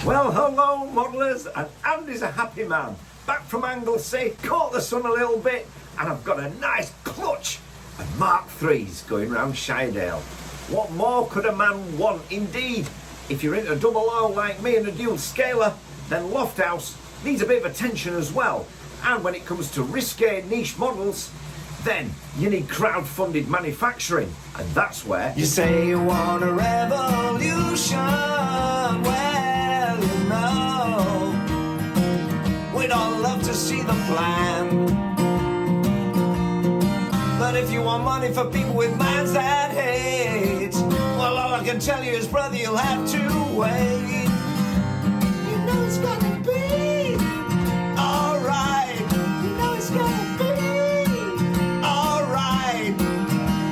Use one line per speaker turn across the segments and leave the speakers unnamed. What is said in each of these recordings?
Well, hello modellers, and Andy's a happy man. Back from Anglesey, caught the sun a little bit, and I've got a nice clutch of Mark III's going round Shiredale. What more could a man want? Indeed, if you're into double O like me and a dual scaler, then Lofthouse needs a bit of attention as well. And when it comes to risque niche models, then you need crowd-funded manufacturing, and that's where
you say you want a revolution. Well, you know, we'd all love to see the plan. But if you want money for people with minds that hate, well, all I can tell you is, brother, you'll have to wait. You know it's gonna be alright. You know it's gonna be alright.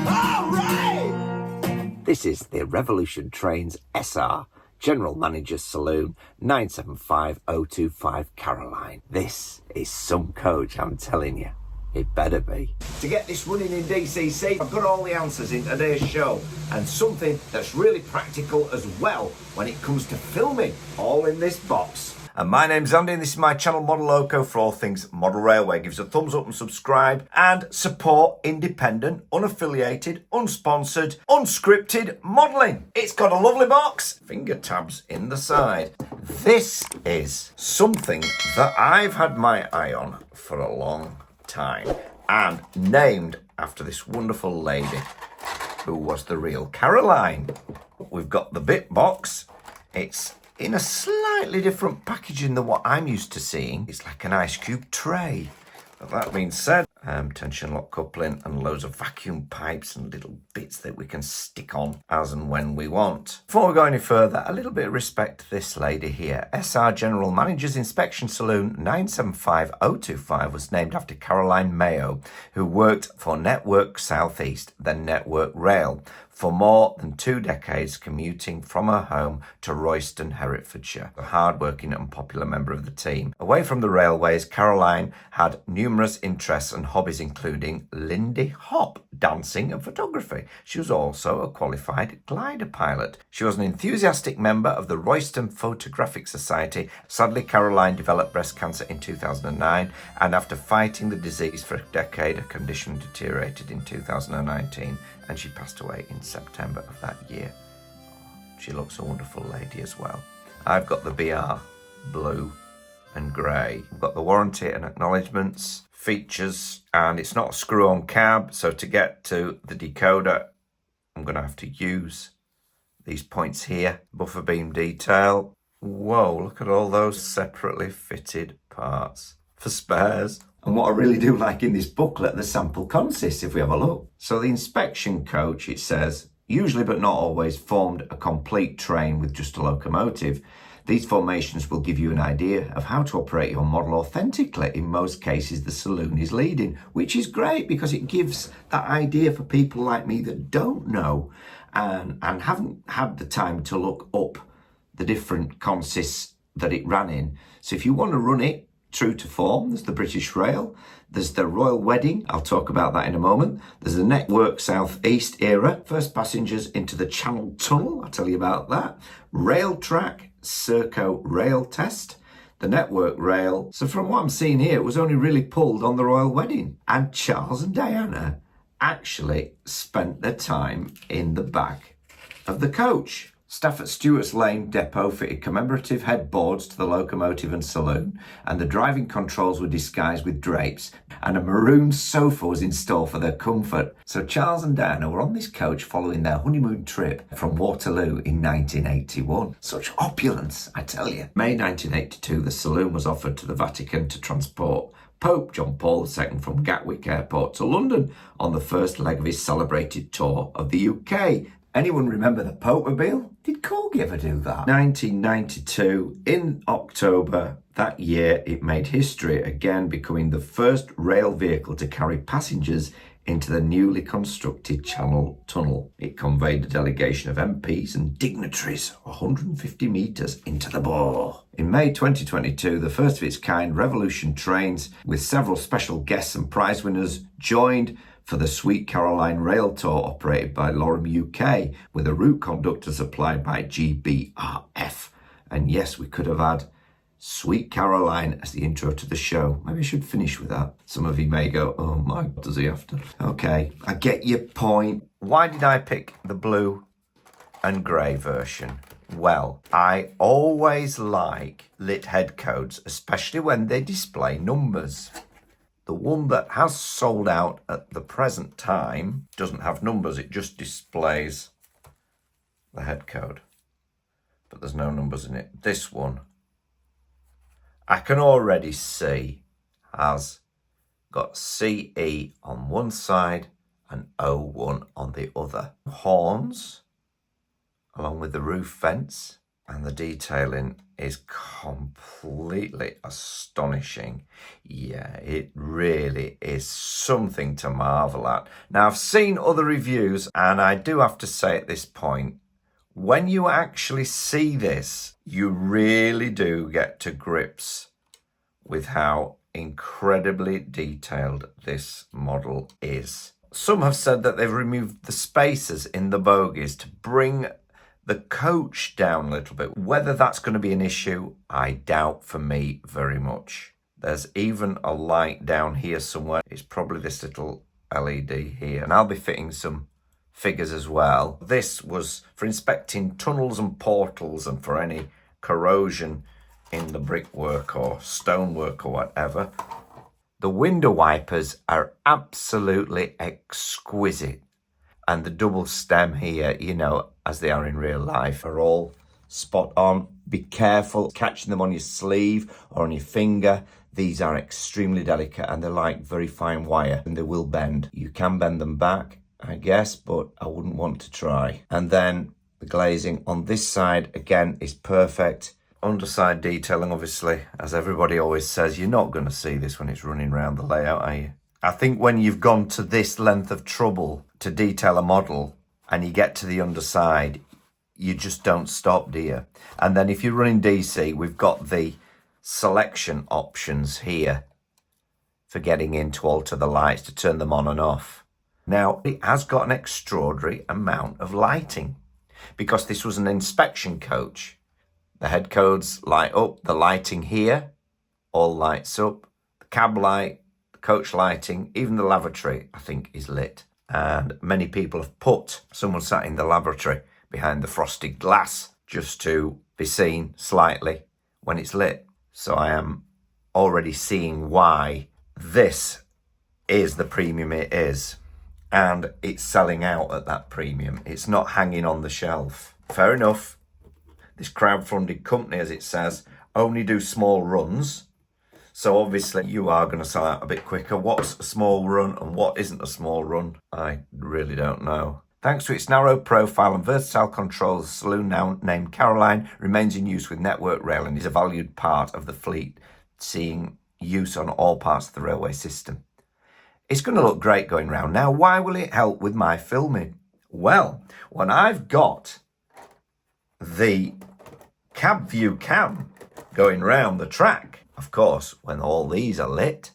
Alright!
This is the Revolution Trains SR General Manager's Saloon 975025 Caroline. This is some coach, I'm telling you. It better be. To get this running in DCC, I've got all the answers in today's show, and something that's really practical as well when it comes to filming, all in this box. And my name's Andy, and this is my channel Modeloco for all things model railway. Give us a thumbs up and subscribe, and support independent, unaffiliated, unsponsored, unscripted modelling. It's got a lovely box, finger tabs in the side. This is something that I've had my eye on for a long time, and named after this wonderful lady who was the real Caroline. We've got the bit box. It's in a slightly different packaging than what I'm used to seeing. It's like an ice cube tray. But that being said, tension lock coupling and loads of vacuum pipes and little bits that we can stick on as and when we want. Before we go any further, a little bit of respect to this lady here. SR General Manager's Inspection Saloon 975025 was named after Caroline Mayo, who worked for Network Southeast, then Network Rail, for more than 2 decades, commuting from her home to Royston, Herefordshire. A hard-working and popular member of the team. Away from the railways, Caroline had numerous interests and hobbies, including Lindy Hop, dancing and photography. She was also a qualified glider pilot. She was an enthusiastic member of the Royston Photographic Society. Sadly, Caroline developed breast cancer in 2009, and after fighting the disease for a decade, her condition deteriorated in 2019, and she passed away in September of that year. She looks a wonderful lady as well. I've got the BR blue and grey. I've got the warranty and acknowledgements, features, and it's not a screw-on cab, so to get to the decoder, I'm going to have to use these points here. Buffer beam detail. Whoa, look at all those separately fitted parts for spares. And what I really do like in this booklet, the sample consists, if we have a look. So the inspection coach, it says, usually but not always formed a complete train with just a locomotive. These formations will give you an idea of how to operate your model authentically. In most cases, the saloon is leading, which is great because it gives that idea for people like me that don't know and haven't had the time to look up the different consists that it ran in. So if you want to run it true to form, there's the British Rail, there's the Royal Wedding, I'll talk about that in a moment, there's the Network South East era, first passengers into the Channel Tunnel, I'll tell you about that, Rail Track, Serco Rail Test, the Network Rail. So from what I'm seeing here, it was only really pulled on the Royal Wedding, and Charles and Diana actually spent their time in the back of the coach. Staff at Stewart's Lane Depot fitted commemorative headboards to the locomotive and saloon, and the driving controls were disguised with drapes, and a maroon sofa was installed for their comfort. So Charles and Diana were on this coach following their honeymoon trip from Waterloo in 1981. Such opulence, I tell you. May 1982, the saloon was offered to the Vatican to transport Pope John Paul II from Gatwick Airport to London on the first leg of his celebrated tour of the UK. Anyone remember the Pope-mobile? Did Corgi ever do that? 1992, in October that year, it made history again, becoming the first rail vehicle to carry passengers into the newly constructed Channel Tunnel. It conveyed a delegation of MPs and dignitaries 150 metres into the bore. In May 2022, the first of its kind Revolution trains with several special guests and prize winners joined for the Sweet Caroline Rail Tour operated by Lorem UK, with a route conductor supplied by GBRF. And yes, we could have had Sweet Caroline as the intro to the show. Maybe I should finish with that. Some of you may go, oh my, does he have to? Okay, I get your point. Why did I pick the blue and grey version? Well, I always like lit head codes, especially when they display numbers. The one that has sold out at the present time doesn't have numbers, it just displays the head code. But there's no numbers in it. This one, I can already see has got CE on one side and O1 on the other. Horns, along with the roof vents, and the detailing is completely astonishing. Yeah, it really is something to marvel at. Now, I've seen other reviews, and I do have to say at this point, when you actually see this, you really do get to grips with how incredibly detailed this model is. Some have said that they've removed the spacers in the bogies to bring the coach down a little bit. Whether that's going to be an issue, I doubt for me very much. There's even a light down here somewhere. It's probably this little LED here. And I'll be fitting some figures as well. This was for inspecting tunnels and portals and for any corrosion in the brickwork or stonework or whatever. The window wipers are absolutely exquisite. And the double stem here, you know, as they are in real life, are all spot on. Be careful catching them on your sleeve or on your finger. These are extremely delicate and they're like very fine wire and they will bend. You can bend them back, I guess, but I wouldn't want to try. And then the glazing on this side, again, is perfect. Underside detailing, obviously, as everybody always says, you're not going to see this when it's running around the layout, are you? I think when you've gone to this length of trouble to detail a model and you get to the underside, you just don't stop, do you? And then if you're running DC, we've got the selection options here for getting in to alter the lights, to turn them on and off. Now, it has got an extraordinary amount of lighting because this was an inspection coach. The head codes light up, the lighting here all lights up, the cab light, coach lighting, even the lavatory, I think, is lit. And many people have put someone sat in the lavatory behind the frosted glass just to be seen slightly when it's lit. So I am already seeing why this is the premium it is. And it's selling out at that premium. It's not hanging on the shelf. Fair enough. This crowdfunded company, as it says, only do small runs. So obviously you are going to sell out a bit quicker. What's a small run and what isn't a small run? I really don't know. Thanks to its narrow profile and versatile controls, the saloon now named Caroline remains in use with Network Rail and is a valued part of the fleet, seeing use on all parts of the railway system. It's going to look great going round. Now, why will it help with my filming? Well, when I've got the cab view cam going round the track, of course, when all these are lit,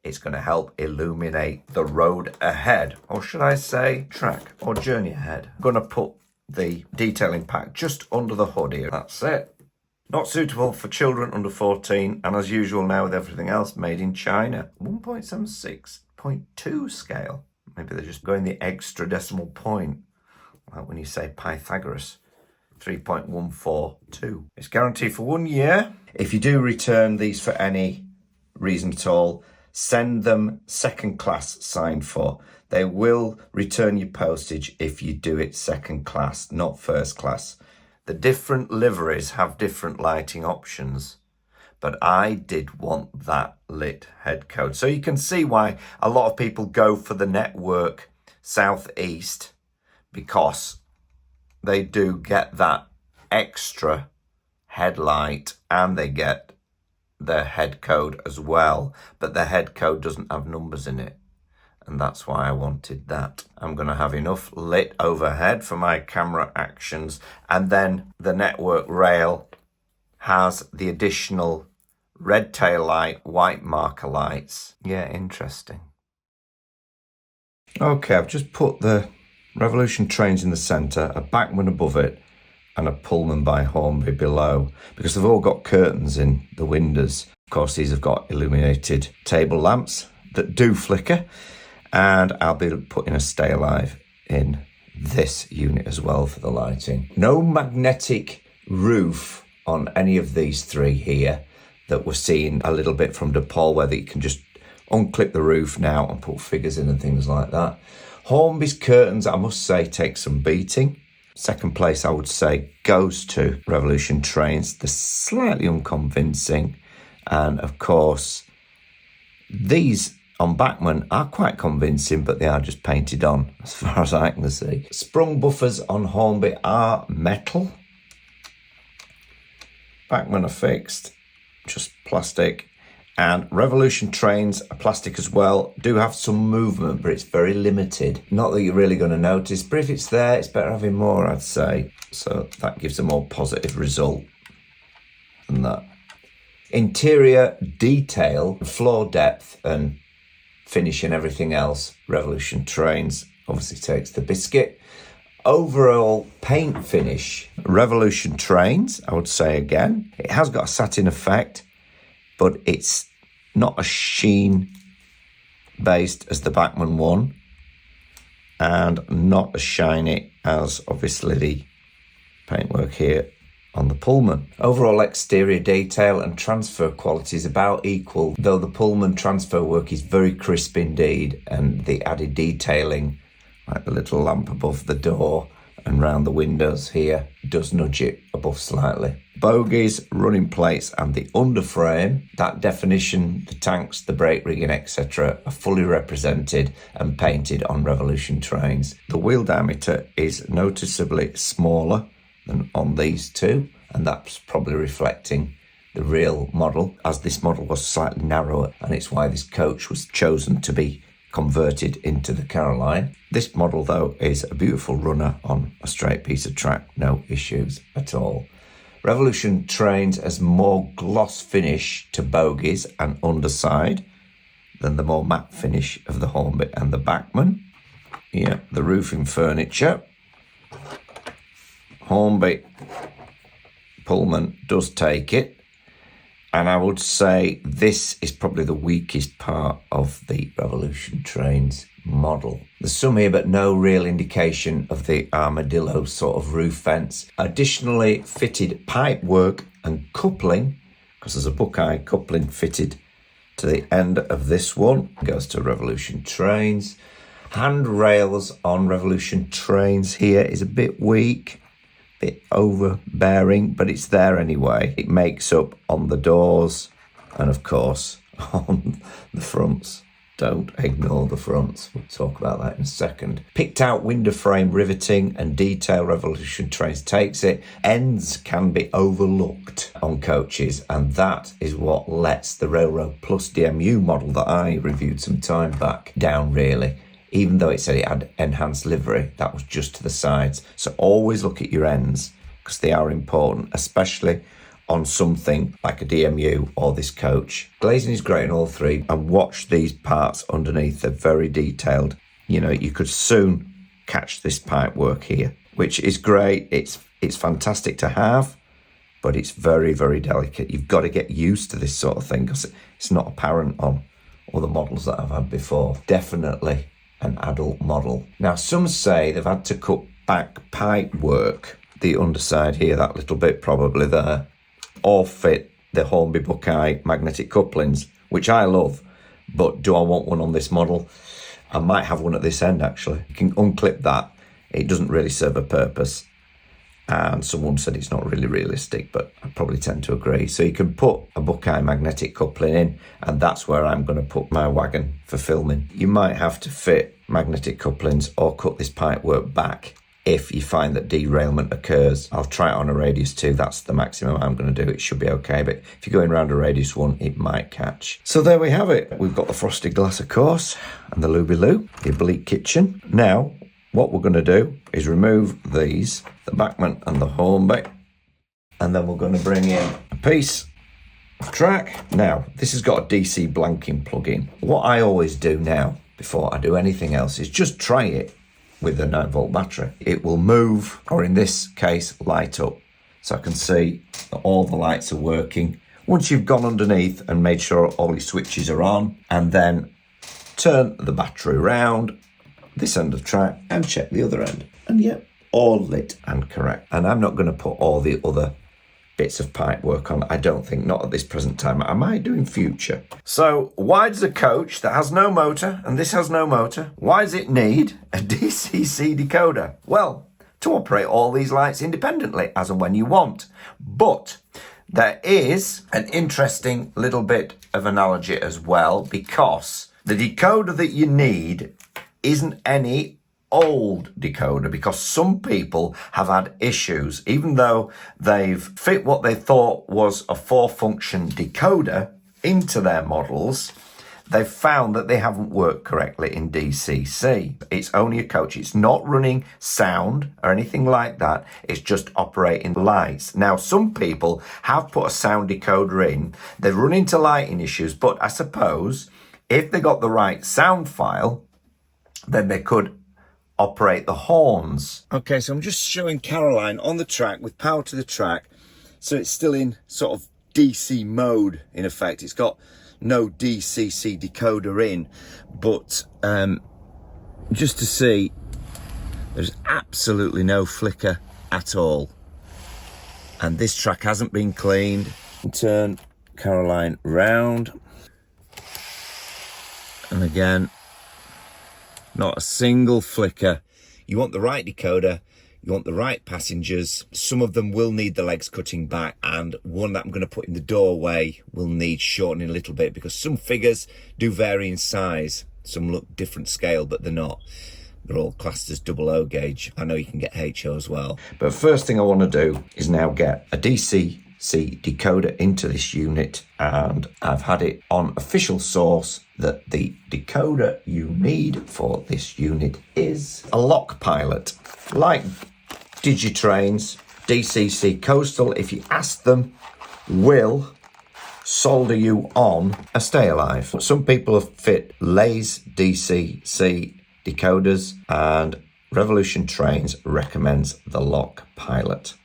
it's going to help illuminate the road ahead, or should I say track or journey ahead. I'm going to put the detailing pack just under the hood here. That's it. Not suitable for children under 14, and as usual now with everything else, made in China. 1.76.2 scale. Maybe they're just going the extra decimal point, like when you say Pythagoras. 3.142. It's guaranteed for 1 year. If you do return these for any reason at all, send them second class signed for. They will return your postage if you do it second class, not first class. The different liveries have different lighting options, but I did want that lit head code. So you can see why a lot of people go for the Network Southeast, because they do get that extra headlight and they get their head code as well, but the head code doesn't have numbers in it, and that's why I wanted that. I'm going to have enough lit overhead for my camera actions, and then the Network Rail has the additional red tail light, white marker lights. Yeah, interesting. Okay, I've just put the Revolution trains in the centre, a backman above it, and a Pullman by Hornby below, because they've all got curtains in the windows. Of course, these have got illuminated table lamps that do flicker, and I'll be putting a Stay Alive in this unit as well for the lighting. No magnetic roof on any of these three here that we're seeing a little bit from DePaul, where you can just unclip the roof now and put figures in and things like that. Hornby's curtains, I must say, take some beating. Second place, I would say, goes to Revolution Trains. They're slightly unconvincing. And of course, these on Bachmann are quite convincing, but they are just painted on as far as I can see. Sprung buffers on Hornby are metal. Bachmann are fixed, just plastic. And Revolution Trains are plastic as well. Do have some movement, but it's very limited. Not that you're really going to notice, but if it's there, it's better having more, I'd say. So that gives a more positive result than that. Interior detail, floor depth and finish and everything else, Revolution Trains obviously takes the biscuit. Overall paint finish, Revolution Trains, I would say again. It has got a satin effect, but it's not as sheen based as the Bachmann one, and not as shiny as obviously the paintwork here on the Pullman. Overall exterior detail and transfer quality is about equal, though the Pullman transfer work is very crisp indeed, and the added detailing, like the little lamp above the door and round the windows here, does nudge it above slightly. Bogies, running plates and the underframe, that definition, the tanks, the brake rigging, etc. are fully represented and painted on Revolution Trains. The wheel diameter is noticeably smaller than on these two, and that's probably reflecting the real model, as this model was slightly narrower, and it's why this coach was chosen to be converted into the Caroline. This model though is a beautiful runner on a straight piece of track, no issues at all. Revolution Trains has more gloss finish to bogies and underside than the more matte finish of the Hornby and the Bachmann. Yeah, the roofing furniture. Hornby Pullman does take it, and I would say this is probably the weakest part of the Revolution Trains model. There's some here, but no real indication of the armadillo sort of roof fence. Additionally, fitted pipe work and coupling, because there's a Buckeye coupling fitted to the end of this one, goes to Revolution Trains. Handrails on Revolution Trains here is a bit weak, bit overbearing, but it's there anyway. It makes up on the doors and of course on the fronts. Don't ignore the fronts. We'll talk about that in a second. Picked out window frame riveting and detail, Revolution Trains takes it. Ends can be overlooked on coaches, and that is what lets the Railroad Plus DMU model that I reviewed some time back down really. Even though it said it had enhanced livery, that was just to the sides. So always look at your ends, because they are important, especially on something like a DMU or this coach. Glazing is great in all three, and watch these parts underneath. They're very detailed. You know, you could soon catch this pipe work here, which is great. It's fantastic to have, but it's very, very delicate. You've got to get used to this sort of thing, because it's not apparent on other models that I've had before. Definitely an adult model. Now, some say they've had to cut back pipe work, the underside here, that little bit probably there, or fit the Hornby Buckeye magnetic couplings, which I love, but do I want one on this model? I might have one at this end actually. You can unclip that. It doesn't really serve a purpose, and someone said it's not really realistic, but I probably tend to agree. So you can put a Buckeye magnetic coupling in, and that's where I'm going to put my wagon for filming. You might have to fit magnetic couplings or cut this pipe work back if you find that derailment occurs. I'll try it on a radius 2. That's the maximum I'm going to do. It should be okay, but if you're going around a radius 1, it might catch. So there we have it. We've got the frosted glass, of course, and the Looby-Loo, the oblique kitchen. Now, what we're going to do is remove these, the Bachmann and the Hornby, and then we're going to bring in a piece of track. Now, this has got a DC blanking plug-in. What I always do now, before I do anything else, is just try it with a 9-volt battery. It will move, or in this case, light up. So I can see that all the lights are working. Once you've gone underneath and made sure all your switches are on, and then turn the battery around this end of track and check the other end. And yep, all lit and correct. And I'm not going to put all the other bits of pipe work on, I don't think, not at this present time. I might do in future. So why does a coach that has no motor, and this has no motor, why does it need a DCC decoder? Well, to operate all these lights independently as and when you want. But there is an interesting little bit of analogy as well, because the decoder that you need isn't any old decoder, because some people have had issues, even though they've fit what they thought was a 4-function decoder into their models, they've found that they haven't worked correctly in DCC. It's only a coach. It's not running sound or anything like that. It's just operating lights. Now, some people have put a sound decoder in. They've run into lighting issues, but I suppose if they got the right sound file, then they could operate the horns. Okay, so I'm just showing Caroline on the track with power to the track. So it's still in sort of DC mode, in effect. It's got no DCC decoder in, but just to see, there's absolutely no flicker at all. And this track hasn't been cleaned. Turn Caroline round. And again, not a single flicker. You want the right decoder, you want the right passengers. Some of them will need the legs cutting back, and one that I'm going to put in the doorway will need shortening a little bit, because some figures do vary in size. Some look different scale, but they're not. They're all classed as 00 gauge. I know you can get HO as well. But first thing I want to do is now get a DCC decoder into this unit, and I've had it on official source that the decoder you need for this unit is a lock pilot. Like Digitrains, DCC Coastal, if you ask them, will solder you on a Stay Alive. Some people have fit Lay's DCC decoders, and Revolution Trains recommends the lock pilot.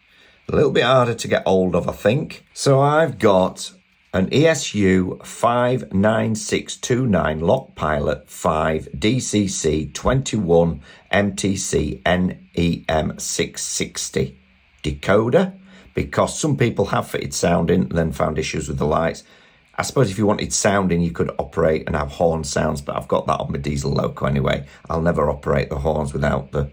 A little bit harder to get hold of, I think. So I've got an ESU 59629 Lock Pilot 5 DCC 21 MTC NEM 660 decoder, because some people have fitted sound in and then found issues with the lights. I suppose if you wanted sound in, you could operate and have horn sounds, but I've got that on my diesel loco anyway. I'll never operate the horns without the,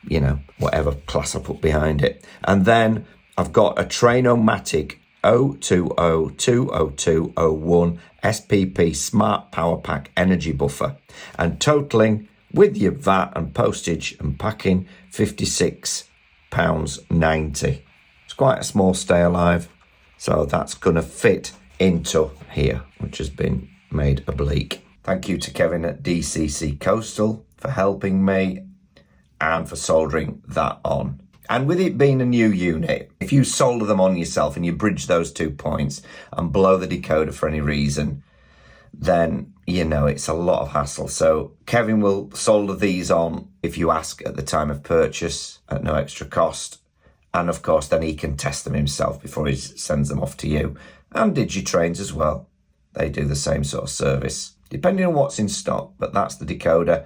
you know, whatever class I put behind it. And then I've got a Trainomatic 020-20201 SPP Smart Power Pack Energy Buffer, and totaling with your VAT and postage and packing £56.90. It's quite a small Stay Alive, so that's going to fit into here, which has been made oblique. Thank you to Kevin at DCC Coastal for helping me and for soldering that on. And with it being a new unit, if you solder them on yourself and you bridge those 2 points and blow the decoder for any reason, then, you know, it's a lot of hassle. So Kevin will solder these on if you ask at the time of purchase at no extra cost. And of course, then he can test them himself before he sends them off to you. And Digitrains as well. They do the same sort of service, depending on what's in stock. But that's the decoder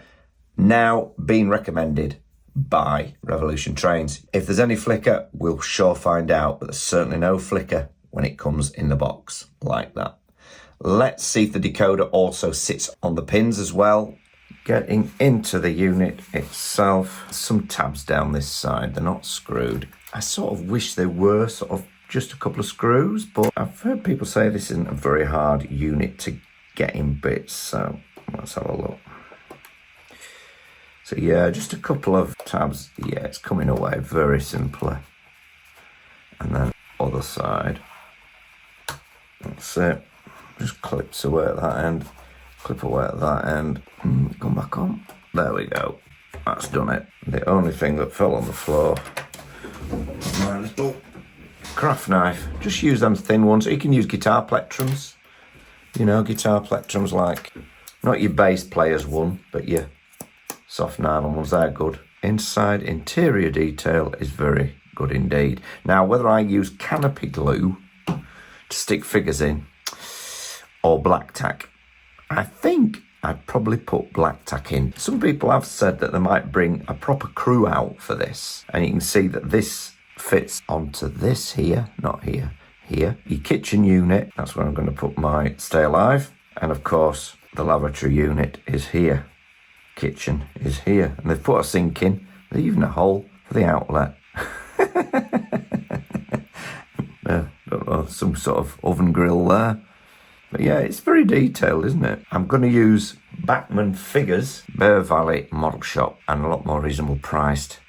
now being recommended by Revolution Trains. If there's any flicker, we'll sure find out, but there's certainly no flicker when it comes in the box like that. Let's see if the decoder also sits on the pins as well. Getting into the unit itself, some tabs down this side, they're not screwed. I sort of wish they were sort of just a couple of screws, but I've heard people say this isn't a very hard unit to get in bits, so let's have a look. So yeah, just a couple of tabs. Yeah, it's coming away very simply. And then other side. That's it. Just clips away at that end. Clip away at that end. Come back on. There we go. That's done it. The only thing that fell on the floor, my little craft knife. Just use them thin ones. You can use guitar plectrums. You know, guitar plectrums, like, not your bass players one, but your soft nylon ones, they're good. inside interior detail is very good indeed. Now, whether I use canopy glue to stick figures in or black tack, I think I'd probably put black tack in. Some people have said that they might bring a proper crew out for this, and you can see that this fits onto this here, not here, here. Your kitchen unit, that's where I'm going to put my Stay Alive, and of course the lavatory unit is here. Kitchen is here, and they've put a sink in. There's even a hole for the outlet. Don't know, some sort of oven grill there. But yeah, it's very detailed, isn't it? I'm going to use Bachmann figures, Bear Valley Model Shop, and a lot more reasonable priced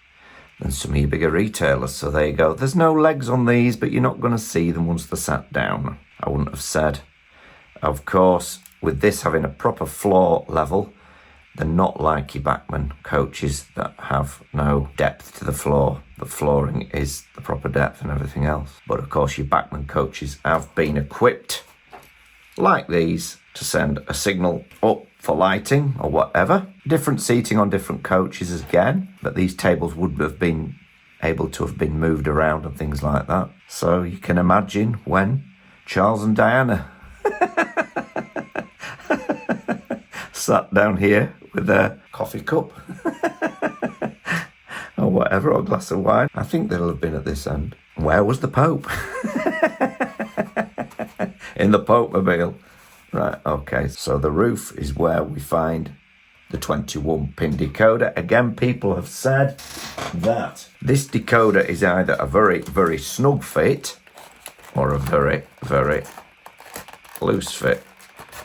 than some of your bigger retailers. So there you go. There's no legs on these, but you're not going to see them once they're sat down. I wouldn't have said. Of course, with this having a proper floor level, they're not like your Bachmann coaches that have no depth to the floor. The flooring is the proper depth and everything else. But of course, your Bachmann coaches have been equipped like these to send a signal up for lighting or whatever. Different seating on different coaches again, but these tables would have been able to have been moved around and things like that. So you can imagine when Charles and Diana sat down here with their coffee cup or whatever, or a glass of wine. I think they'll have been at this end. Where was the Pope? In the Pope-mobile. Right, okay, so the roof is where we find the 21-pin decoder. Again, people have said that this decoder is either a very, very snug fit or a very, very loose fit.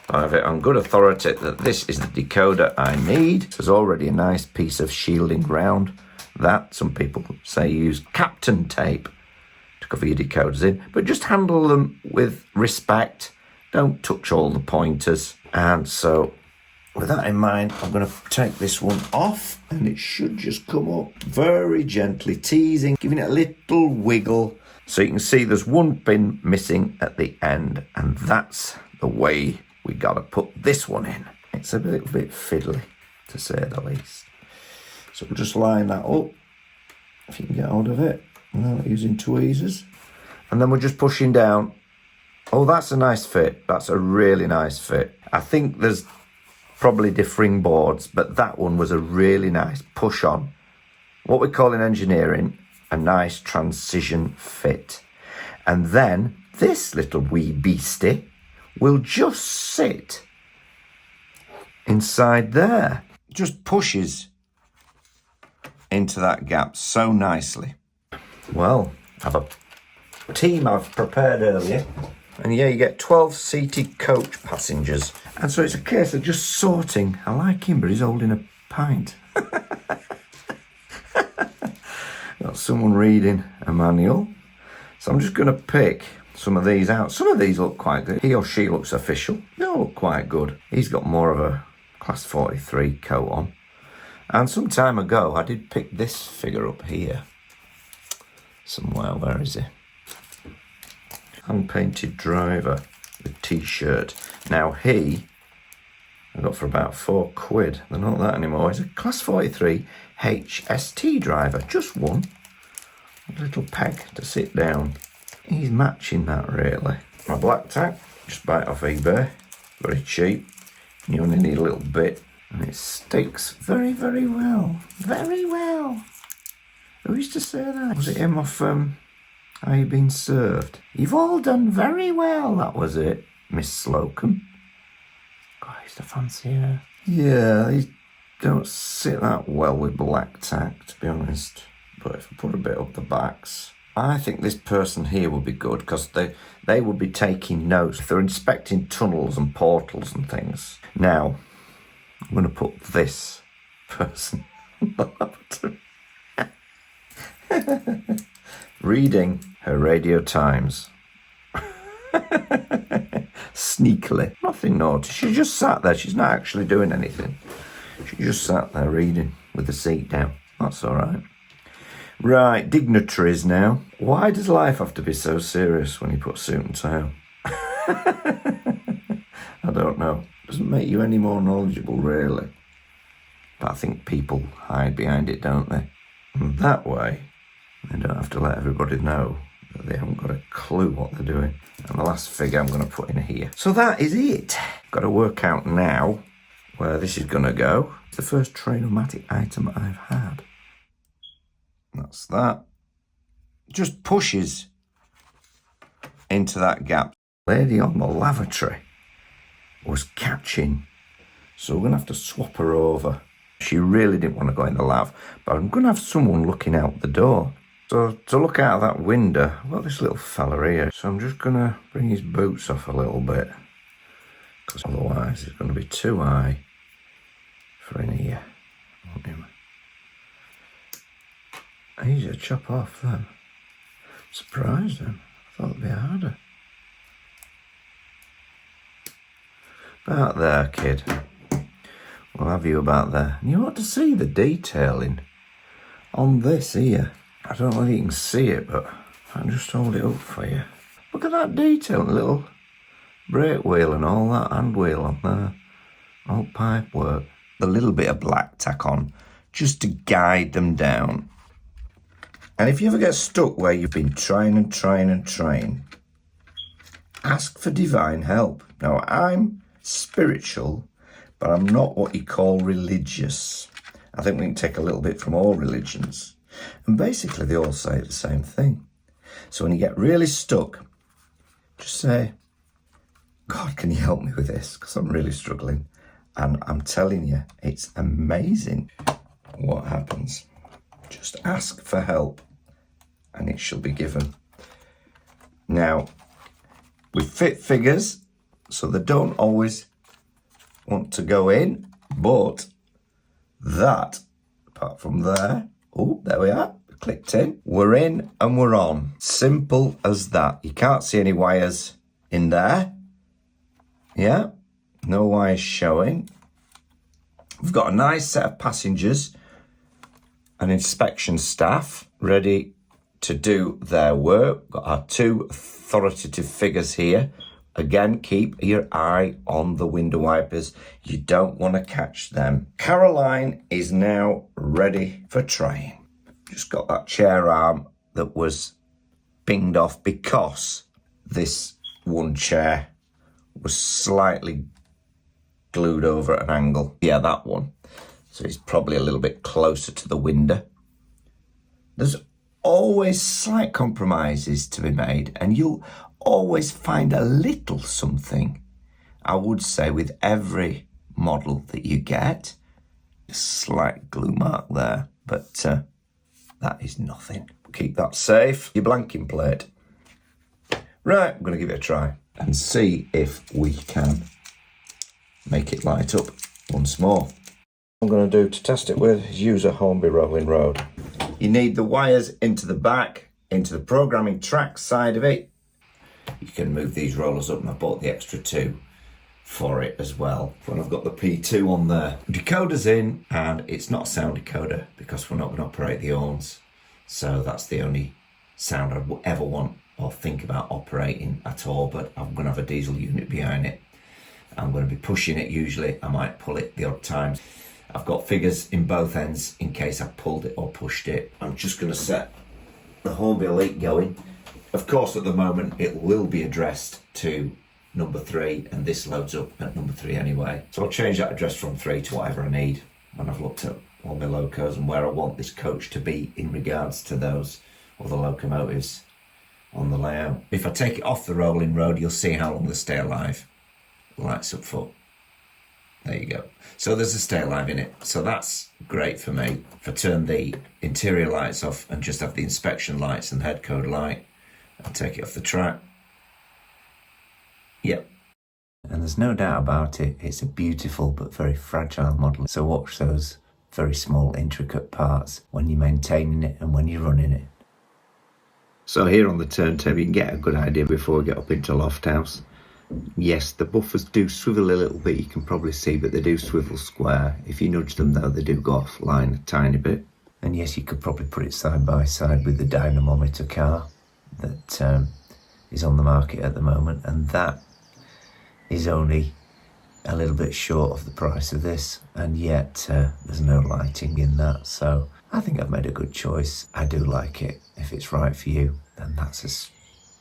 I have it on good authority that this is the decoder I need. There's already a nice piece of shielding round that. Some people say use Captain tape to cover your decoders in, but just handle them with respect. Don't touch all the pointers. And so with that in mind, I'm going to take this one off, and it should just come up very gently, teasing, giving it a little wiggle. So you can see there's one pin missing at the end, and that's the way we got to put this one in. It's a little bit fiddly, to say the least. So we'll just line that up, if you can get hold of it, without using tweezers. And then we're just pushing down. Oh, that's a nice fit. That's a really nice fit. I think there's probably differing boards, but that one was a really nice push on. What we call in engineering, a nice transition fit. And then this little wee beastie will just sit inside there. Just pushes into that gap so nicely. Well, I have a team I've prepared earlier. And yeah, you get 12-seated coach passengers. And so it's a case of just sorting. I like him, but he's holding a pint. Got someone reading a manual. So I'm just going to pick some of these out. Some of these look quite good. He or she looks official. They all look quite good. He's got more of a Class 43 coat on. And some time ago, I did pick this figure up here. Somewhere, where is he? Hand-painted driver with T-shirt. Now I got for about £4. They're not that anymore. He's a Class 43 HST driver. Just one. A little peg to sit down. He's matching that really. My black tack, just buy it off eBay. Very cheap. You only need a little bit. And it sticks very, very well. Very well. Who used to say that? Was it him off How You Been Served? You've all done very well. That was it. Miss Slocum. God, I used to fancy her. Yeah, these don't sit that well with black tack, to be honest. But if I put a bit up the backs, I think this person here would be good, because they would be taking notes. They're inspecting tunnels and portals and things. Now, I'm going to put this person on the laboratory. Reading her Radio Times. Sneakily. Nothing naughty. She just sat there. She's not actually doing anything. She just sat there reading with the seat down. That's all right. Right, dignitaries now. Why does life have to be so serious when you put suit and tie on? I don't know. Doesn't make you any more knowledgeable, really. But I think people hide behind it, don't they? And that way, they don't have to let everybody know that they haven't got a clue what they're doing. And the last figure I'm going to put in here. So that is it. Got to work out now where this is going to go. It's the first Train-O-Matic item I've had. That's that. Just pushes into that gap. Lady on the lavatory was catching, so we're going to have to swap her over. She really didn't want to go in the lav, but I'm going to have someone looking out the door. So to look out of that window, I've got this little fella here, so I'm just going to bring his boots off a little bit, because otherwise it's going to be too high for in here. Easy to chop off then. Surprised him. I thought it'd be harder. About there, kid. We'll have you about there. And you ought to see the detailing on this here. I don't know if you can see it, but I'll just hold it up for you. Look at that detail, little brake wheel and all that hand wheel on there. All pipe work. A little bit of black tack on, just to guide them down. And if you ever get stuck where you've been trying, ask for divine help. Now, I'm spiritual, but I'm not what you call religious. I think we can take a little bit from all religions. And basically, they all say the same thing. So when you get really stuck, just say, God, can you help me with this? Because I'm really struggling. And I'm telling you, it's amazing what happens. Just ask for help and it shall be given. Now, we fit figures, so they don't always want to go in, but that, apart from there, oh, there we are, clicked in. We're in and we're on. Simple as that. You can't see any wires in there. Yeah, no wires showing. We've got a nice set of passengers and inspection staff ready to do their work. Got our two authoritative figures here. Again, keep your eye on the window wipers. You don't want to catch them. Caroline is now ready for trying. Just got that chair arm that was pinged off because this one chair was slightly glued over at an angle. Yeah, that one. So it's probably a little bit closer to the window. There's always slight compromises to be made, and you'll always find a little something, I would say, with every model that you get. A slight glue mark there, but that is nothing. Keep that safe. Your blanking plate. Right, I'm going to give it a try and see if we can make it light up once more. What I'm going to do to test it with is use a Hornby rolling road. You need the wires into the back, into the programming track side of it. You can move these rollers up, and I bought the extra two for it as well. When I've got the P2 on there. Decoder's in, and it's not a sound decoder because we're not going to operate the horns. So that's the only sound I'd ever want or think about operating at all, but I'm going to have a diesel unit behind it. I'm going to be pushing it usually. I might pull it the odd times. I've got figures in both ends in case I pulled it or pushed it. I'm just going to set the Hornby Elite going. Of course, at the moment, it will be addressed to number 3, and this loads up at number 3 anyway. So I'll change that address from 3 to whatever I need when I've looked at all my locos and where I want this coach to be in regards to those other locomotives on the layout. If I take it off the rolling road, you'll see how long they stay alive. Lights up foot. There you go. So there's a stay alive in it. So that's great for me. If I turn the interior lights off and just have the inspection lights and the head code light and take it off the track. Yep. And there's no doubt about it, it's a beautiful but very fragile model. So watch those very small intricate parts when you're maintaining it and when you're running it. So here on the turntable you can get a good idea before we get up into Loft House. Yes, the buffers do swivel a little bit, you can probably see, but they do swivel square. If you nudge them though, they do go offline a tiny bit. And yes, you could probably put it side by side with the dynamometer car that is on the market at the moment, and that is only a little bit short of the price of this, and yet there's no lighting in that, so I think I've made a good choice. I do like it. If it's right for you, then that's as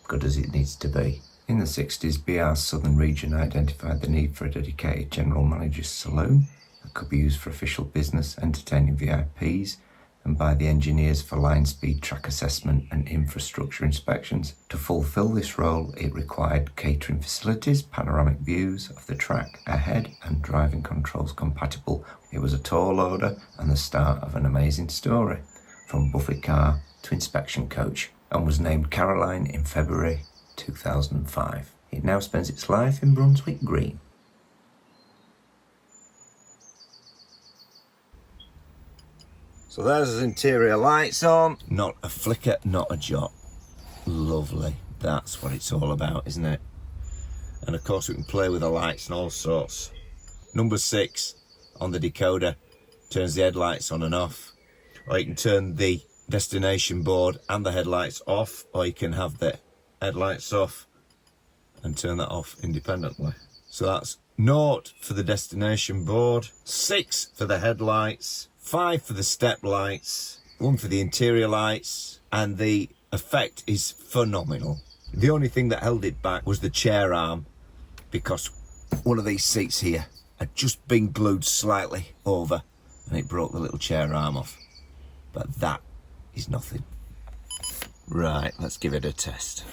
good as it needs to be. In the 60s, BR's southern region identified the need for a dedicated general manager's saloon that could be used for official business, entertaining VIPs, and by the engineers for line speed track assessment and infrastructure inspections. To fulfil this role, it required catering facilities, panoramic views of the track ahead, and driving controls compatible. It was a tour loader and the start of an amazing story, from buffet car to inspection coach, and was named Caroline in February 2005. It now spends its life in Brunswick Green. So there's his interior lights on. Not a flicker, not a jot. Lovely. That's what it's all about, isn't it? And of course we can play with the lights and all sorts. Number 6 on the decoder turns the headlights on and off. Or you can turn the destination board and the headlights off, or you can have the headlights off and turn that off independently. So that's 0 for the destination board, 6 for the headlights, 5 for the step lights, 1 for the interior lights, and the effect is phenomenal. The only thing that held it back was the chair arm, because one of these seats here had just been glued slightly over and it broke the little chair arm off. But that is nothing. Right, let's give it a test.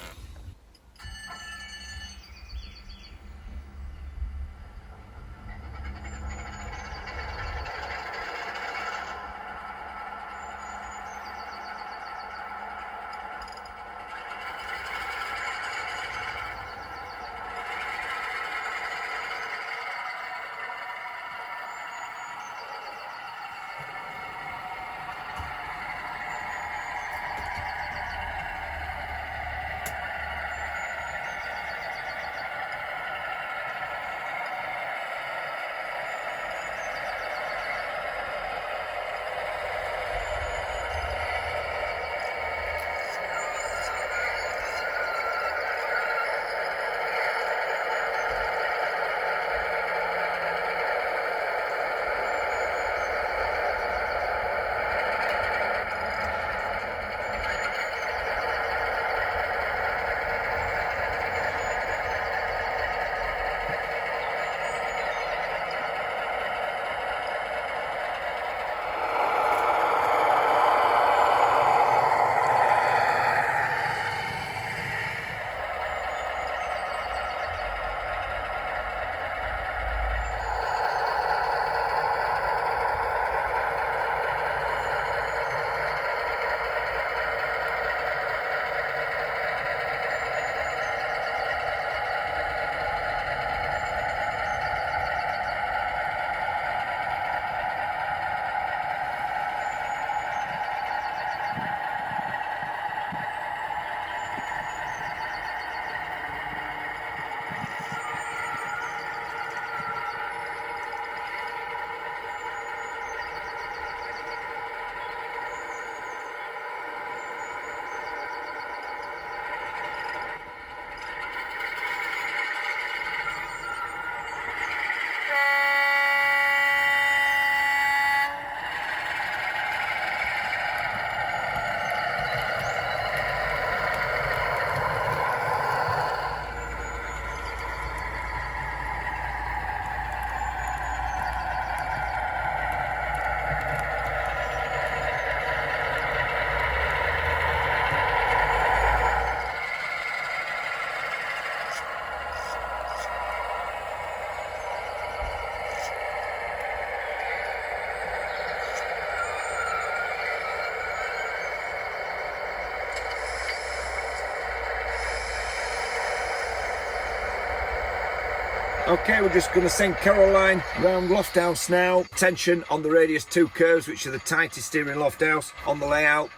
Okay, we're just going to send Caroline round Lofthouse now. Tension on the radius 2 curves, which are the tightest here in Lofthouse on the layout.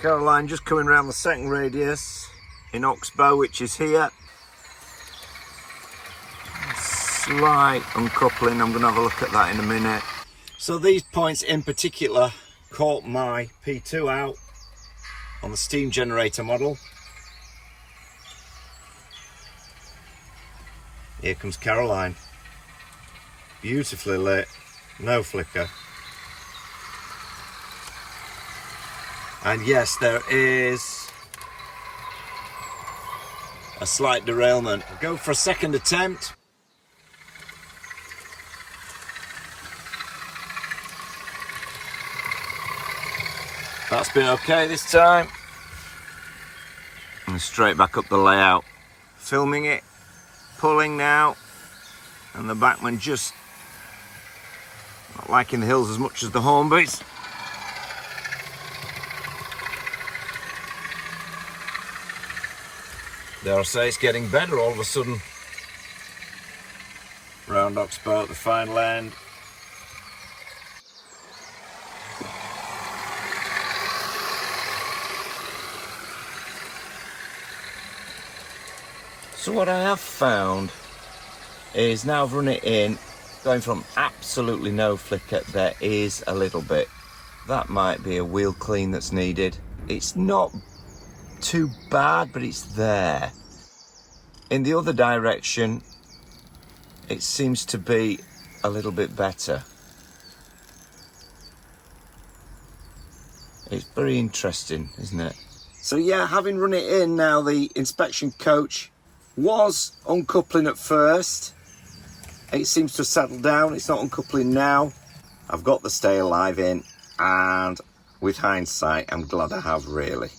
Caroline just coming around the second radius in Oxbow, which is here. Slight uncoupling, I'm going to have a look at that in a minute. So these points in particular caught my P2 out on the steam generator model. Here comes Caroline. Beautifully lit, no flicker. And yes, there is a slight derailment. I'll go for a second attempt. That's been okay this time. And straight back up the layout. Filming it, pulling now, and the backman just not liking the hills as much as the Hornbys. Dare I say it's getting better all of a sudden. Round Oxbow at the final end. So what I have found is now I've run it in, going from absolutely no flicker, there is a little bit. That might be a wheel clean that's needed. It's not too bad, but it's there. In the other direction, it seems to be a little bit better. It's very interesting, isn't it? So yeah, having run it in now, the inspection coach was uncoupling at first. It seems to have settled down. It's not uncoupling now. I've got the Stay Alive in, and with hindsight, I'm glad I have, really.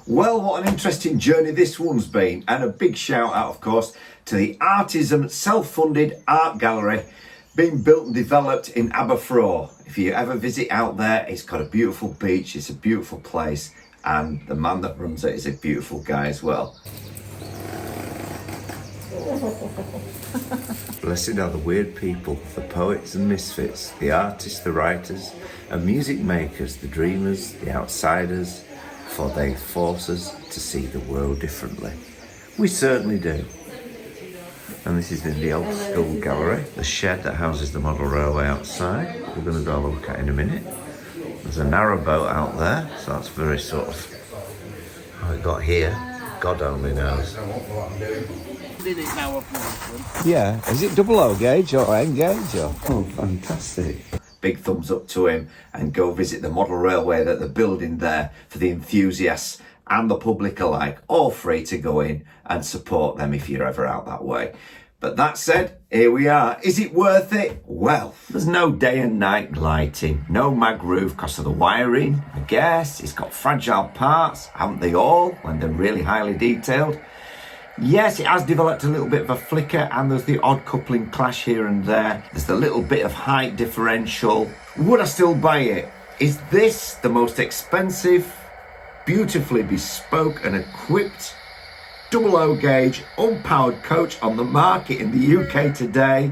Well, what an interesting journey this one's been, and a big shout out, of course, to the ARTISM self-funded art gallery being built and developed in Aberffran. If you ever visit out there, it's got a beautiful beach, it's a beautiful place, and the man that runs it is a beautiful guy as well. Blessed are the weird people, the poets and misfits, the artists, the writers, and music makers, the dreamers, the outsiders, for they force us to see the world differently. We certainly do. And this is in the old school gallery, the shed that houses the model railway outside. We're going to go have a look at in a minute. There's a narrow boat out there, so that's very sort of how it got here. God only knows. Yeah, is it double O gauge or N gauge? Or? Oh, fantastic. Big thumbs up to him, and go visit the model railway that they're building there for the enthusiasts and the public alike. All free to go in and support them if you're ever out that way. But that said, here we are. Is it worth it? Well, there's no day and night lighting, no mag roof because of the wiring, I guess. It's got fragile parts, haven't they all, when they're really highly detailed? Yes, it has developed a little bit of a flicker, and there's the odd coupling clash here and there. There's the little bit of height differential. Would I still buy it? Is this the most expensive, beautifully bespoke and equipped double O gauge unpowered coach on the market in the UK today?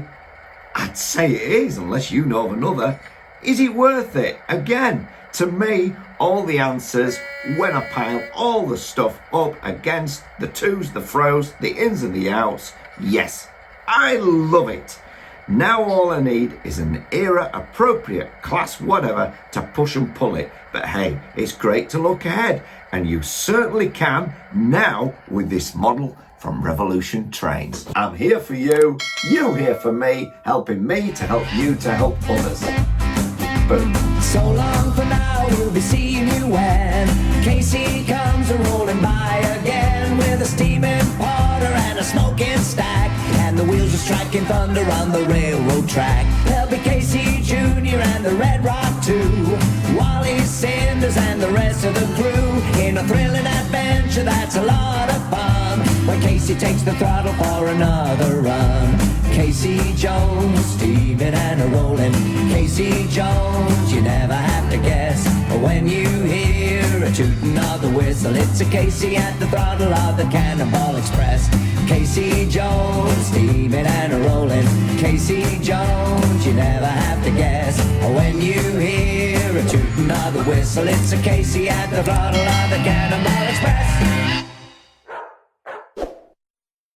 I'd say it is, unless you know of another. Is it worth it? Again, to me, all the answers when I pile all the stuff up against the twos, the fros, the ins and the outs, yes, I love it. Now all I need is an era appropriate class whatever to push and pull it. But hey, it's great to look ahead, and you certainly can now with this model from Revolution Trains. I'm here for you, you here for me, helping me to help you to help others. Boom.
So long for now, we'll be seeing you when Casey comes rolling by again with a steaming porter and a smoking stack, and the wheels are striking thunder on the railroad track. There'll be Casey Jr. and the Red Rock 2, Wally Cinders and the rest of the crew in a thrilling adventure that's a lot of fun when Casey takes the throttle for another run. Casey Jones, steaming and a rolling. Casey Jones, you never have to guess. But when you hear a tooting of the whistle, it's a Casey at the throttle of the Cannonball Express. Casey Jones, steaming and a rolling. Casey Jones, you never have to guess. When you hear a tootin' of the whistle, it's a Casey at the throttle of the Cannonball Express.